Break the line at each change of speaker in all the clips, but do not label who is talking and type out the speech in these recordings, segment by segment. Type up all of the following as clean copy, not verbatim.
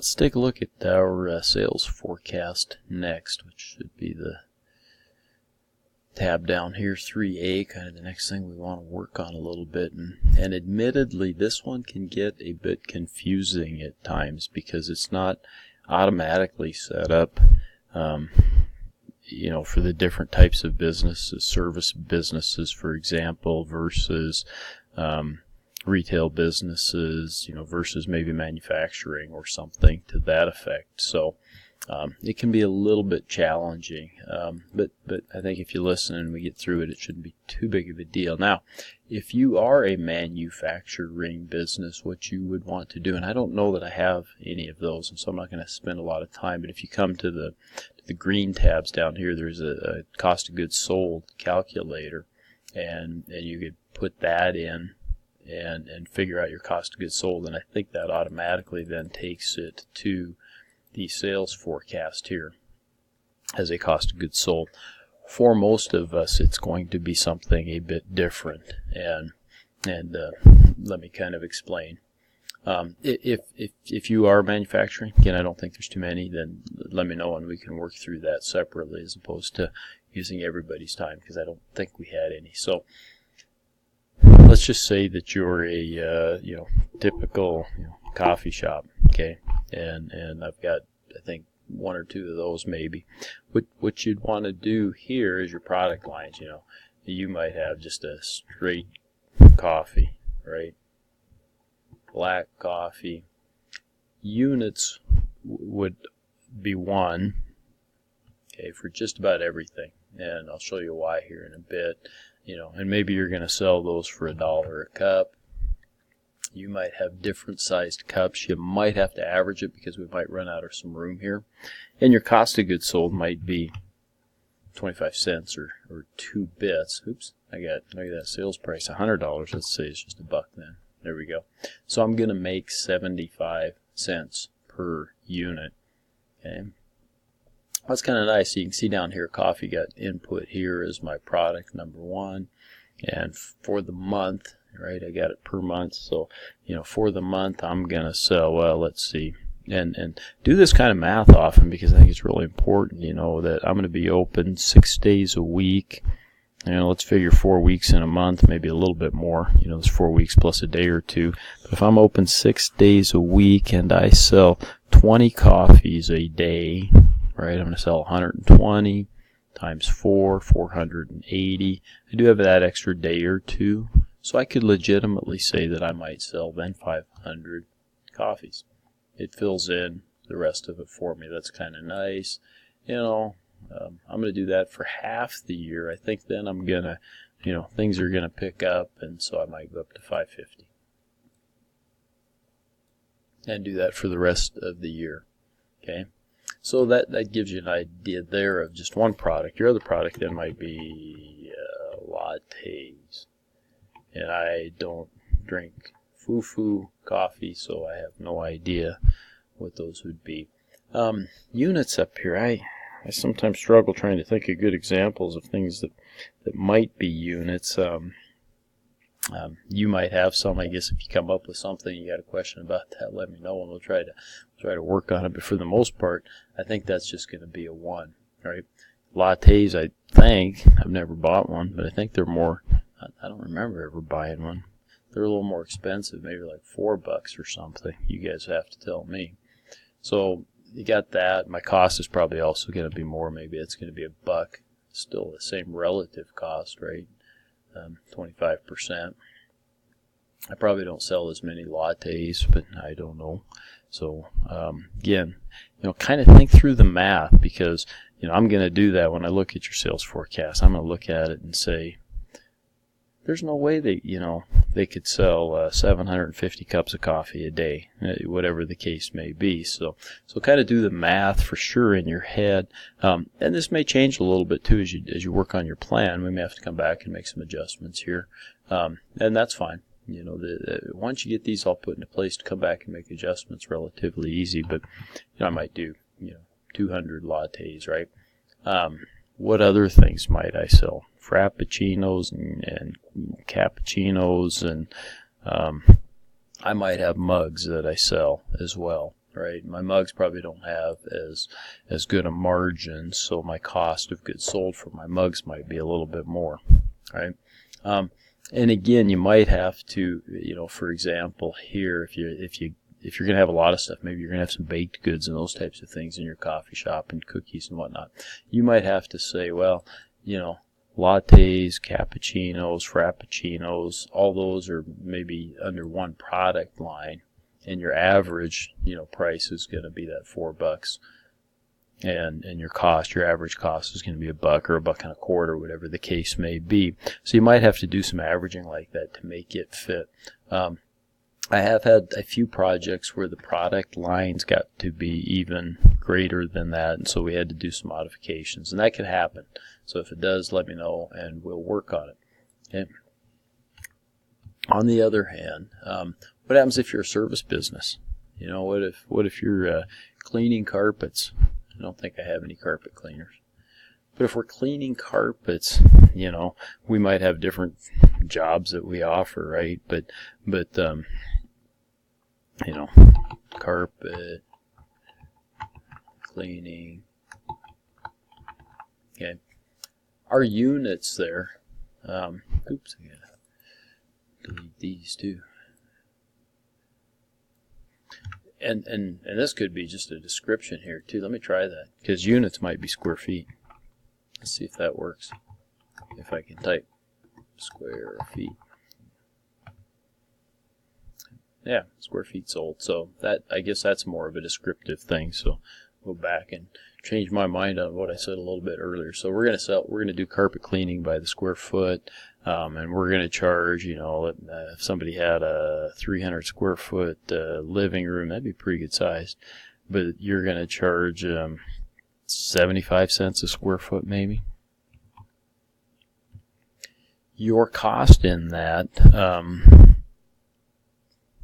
Let's take a look at our sales forecast next, which should be the tab down here, 3A, kind of the next thing we want to work on a little bit. And admittedly, this one can get a bit confusing at times because it's not automatically set up, for the different types of businesses, service businesses, for example, versus retail businesses, versus maybe manufacturing or something to that effect. So it can be a little bit challenging, but I think if you listen and we get through it, it shouldn't be too big of a deal. Now, if you are a manufacturing business, what you would want to do, and I don't know that I have any of those, and so I'm not going to spend a lot of time, but if you come to the green tabs down here, there's a cost of goods sold calculator, and you could put that in and figure out your cost of goods sold, and I think that automatically then takes it to the sales forecast here as a cost of goods sold. For most of us, it's going to be something a bit different, and let me kind of explain. If you are manufacturing, again, I don't think there's too many, then let me know and we can work through that separately as opposed to using everybody's time, because I don't think we had any. So let's just say that you're a typical coffee shop, okay, and I've got, I think, one or two of those maybe. What you'd want to do here is your product lines. You might have just a straight coffee, right? Black coffee. Units would be one, okay, for just about everything, and I'll show you why here in a bit. And maybe you're going to sell those for $1 a cup. You might have different sized cups. You might have to average it because we might run out of some room here. And your cost of goods sold might be 25 cents or 2 bits. Oops, look at that sales price, $100. Let's say it's just $1 then. There we go. So I'm going to make 75 cents per unit. Okay. That's kind of nice. You can see down here, coffee got input here as my product number 1. And for the month, right, I got it per month. So, for the month, I'm going to sell, well, let's see, and do this kind of math often because I think it's really important, that I'm going to be open 6 days a week. Let's figure 4 weeks in a month, maybe a little bit more. It's 4 weeks plus a day or two. But if I'm open 6 days a week and I sell 20 coffees a day, right, I'm going to sell 120 times 4, 480. I do have that extra day or two, so I could legitimately say that I might sell then 500 coffees. It fills in the rest of it for me. That's kind of nice. I'm going to do that for half the year. I think then I'm going to, things are going to pick up, and so I might go up to 550. And do that for the rest of the year. Okay? So that gives you an idea there of just one product. Your other product then might be lattes. And I don't drink foo-foo coffee, so I have no idea what those would be. Units up here, I sometimes struggle trying to think of good examples of things that might be units. You might have some. I guess if you come up with something, you got a question about that, let me know, and we'll try to work on it. But for the most part, I think that's just going to be a 1, right? Lattes, I think, I've never bought one, but I think they're more, I don't remember ever buying one. They're a little more expensive, maybe like $4 or something. You guys have to tell me. So you got that. My cost is probably also going to be more. Maybe it's going to be $1. Still the same relative cost, right? 25%. I probably don't sell as many lattes, but I don't know. So again, kind of think through the math, because I'm going to do that when I look at your sales forecast. I'm going to look at it and say, there's no way they could sell 750 cups of coffee a day, whatever the case may be. So kind of do the math for sure in your head. And this may change a little bit too as you work on your plan. We may have to come back and make some adjustments here, and that's fine. Once you get these all put into place, to come back and make adjustments relatively easy. But I might do 200 lattes, right? What other things might I sell? Frappuccinos and cappuccinos, and I might have mugs that I sell as well. right? My mugs probably don't have as good a margin, so my cost of goods sold for my mugs might be a little bit more, right? And again, you might have to, for example, here, if you're going to have a lot of stuff, maybe you're going to have some baked goods and those types of things in your coffee shop and cookies and whatnot. You might have to say, well, lattes, cappuccinos, frappuccinos, all those are maybe under one product line, and your average, price is going to be that $4, and your average cost is going to be $1 or $1.25, whatever the case may be. So you might have to do some averaging like that to make it fit. I have had a few projects where the product lines got to be even greater than that, and so we had to do some modifications, and that can happen. So if it does, let me know, and we'll work on it. Okay. On the other hand, what happens if you're a service business? What if you're cleaning carpets? I don't think I have any carpet cleaners. But if we're cleaning carpets, we might have different jobs that we offer, right? But carpet cleaning. Okay. Our units there. Oops, I gotta delete these too. And this could be just a description here too. Let me try that, because units might be square feet. Let's see if that works. If I can type square feet. Yeah, square feet sold. So I guess that's more of a descriptive thing. So go back and change my mind on what I said a little bit earlier. So we're gonna do carpet cleaning by the square foot, and we're gonna charge, if somebody had a 300 square foot living room, that'd be pretty good size, but you're gonna charge 75 cents a square foot maybe. Your cost in that,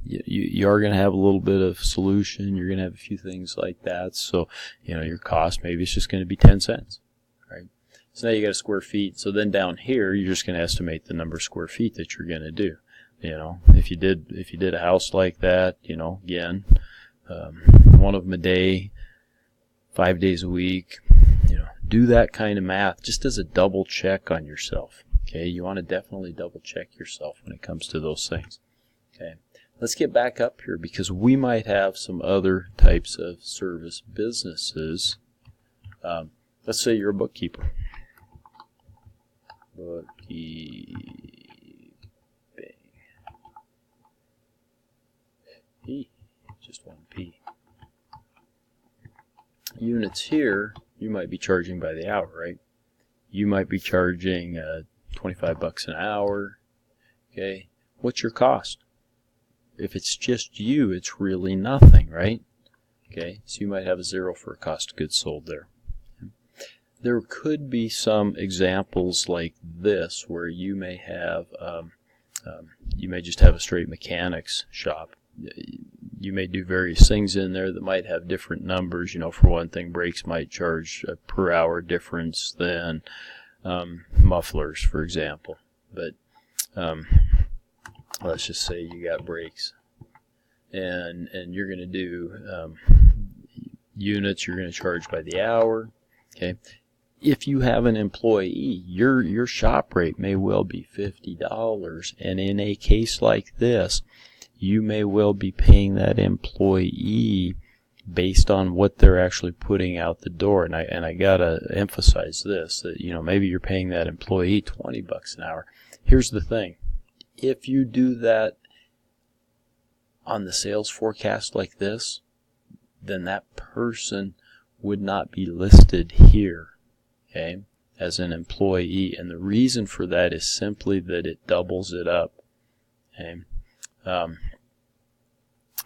you are going to have a little bit of solution. You're going to have a few things like that. So, your cost, maybe it's just going to be 10 cents, right? So now you got a square feet. So then down here, you're just going to estimate the number of square feet that you're going to do. If you did a house like that, again, one of them a day, 5 days a week, do that kind of math just as a double check on yourself. Okay. You want to definitely double check yourself when it comes to those things. Okay. Let's get back up here, because we might have some other types of service businesses. Let's say you're a bookkeeper. Bookkeeping. P. Just one P. Units here, you might be charging by the hour, right? You might be charging $25 an hour. Okay. What's your cost? If it's just you, it's really nothing, right? Okay, so you might have a 0 for a cost of goods sold there. There could be some examples like this where you may have, you may just have a straight mechanics shop. You may do various things in there that might have different numbers. For one thing, brakes might charge a per hour difference than mufflers, for example. But let's just say you got brakes, and you're going to do units. You're going to charge by the hour. Okay. If you have an employee, your shop rate may well be $50, and in a case like this, you may well be paying that employee based on what they're actually putting out the door. And I gotta emphasize this, that maybe you're paying that employee $20 an hour. Here's the thing. If you do that on the sales forecast like this, then that person would not be listed here, okay, as an employee. And the reason for that is simply that it doubles it up. Okay.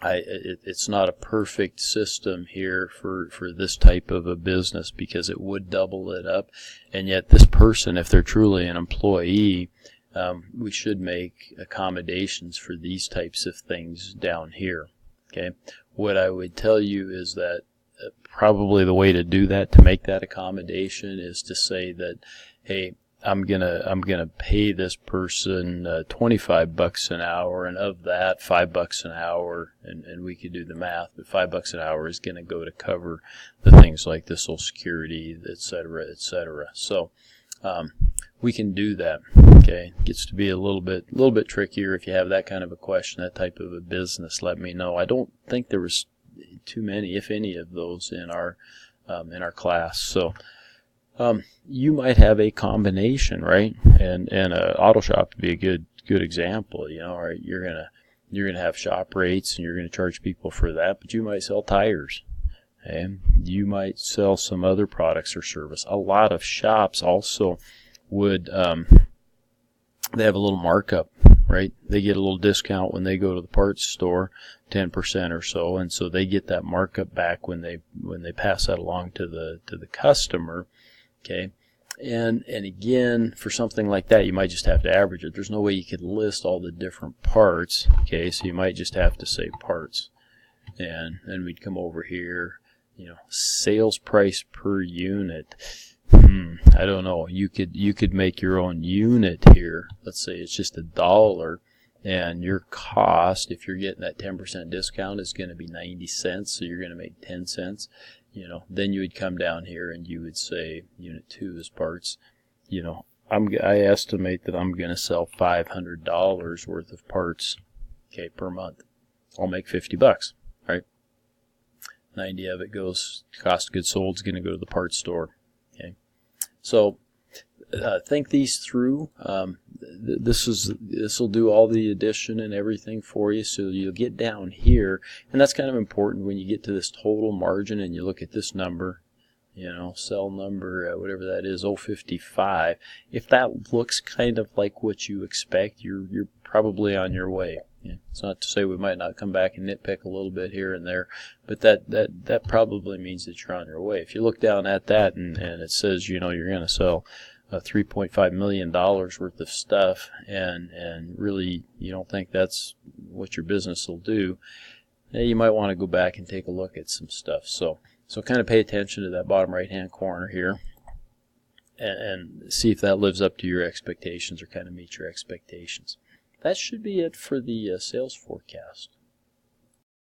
It's not a perfect system here for this type of a business, because it would double it up. And yet this person, if they're truly an employee, we should make accommodations for these types of things down here. Okay. What I would tell you is that probably the way to do that, to make that accommodation, is to say that, hey, I'm gonna pay this person $25 an hour, and of that $5 an hour, and we could do the math, but $5 an hour is gonna go to cover the things like the Social Security, et cetera, et cetera. So we can do that. Okay, it gets to be a little bit trickier. If you have that kind of a question, that type of a business, let me know. I don't think there was too many, if any, of those in our class. So you might have a combination, right? And a auto shop would be a good example. You know, right? You're gonna have shop rates, and you're gonna charge people for that, but you might sell tires. And you might sell some other products or service. A lot of shops also would they have a little markup, right? They get a little discount when they go to the parts store, 10% or so, and so they get that markup back when they pass that along to the customer. Okay, and again, for something like that, you might just have to average it. There's no way you could list all the different parts. Okay, so you might just have to say parts, and then we'd come over here. You know, sales price per unit. I don't know. You could make your own unit here. Let's say it's just $1, and your cost, if you're getting that 10% discount, is going to be 90 cents. So you're going to make 10 cents. You know, then you would come down here and you would say unit 2 is parts. You know, I estimate that I'm going to sell $500 worth of parts, okay, per month. I'll make $50, right? 90 of it goes, cost of goods sold is going to go to the parts store. Okay, so think these through. This will do all the addition and everything for you. So you'll get down here, and that's kind of important when you get to this total margin and you look at this number. You know, cell number, whatever that is, 055. If that looks kind of like what you expect, you're probably on your way. Yeah, it's not to say we might not come back and nitpick a little bit here and there, but that probably means that you're on your way. If you look down at that and it says, you know, you're going to sell $3.5 million worth of stuff, and really you don't think that's what your business will do, you might want to go back and take a look at some stuff. So kind of pay attention to that bottom right hand corner here, and see if that lives up to your expectations or kind of meets your expectations. That should be it for the sales forecast.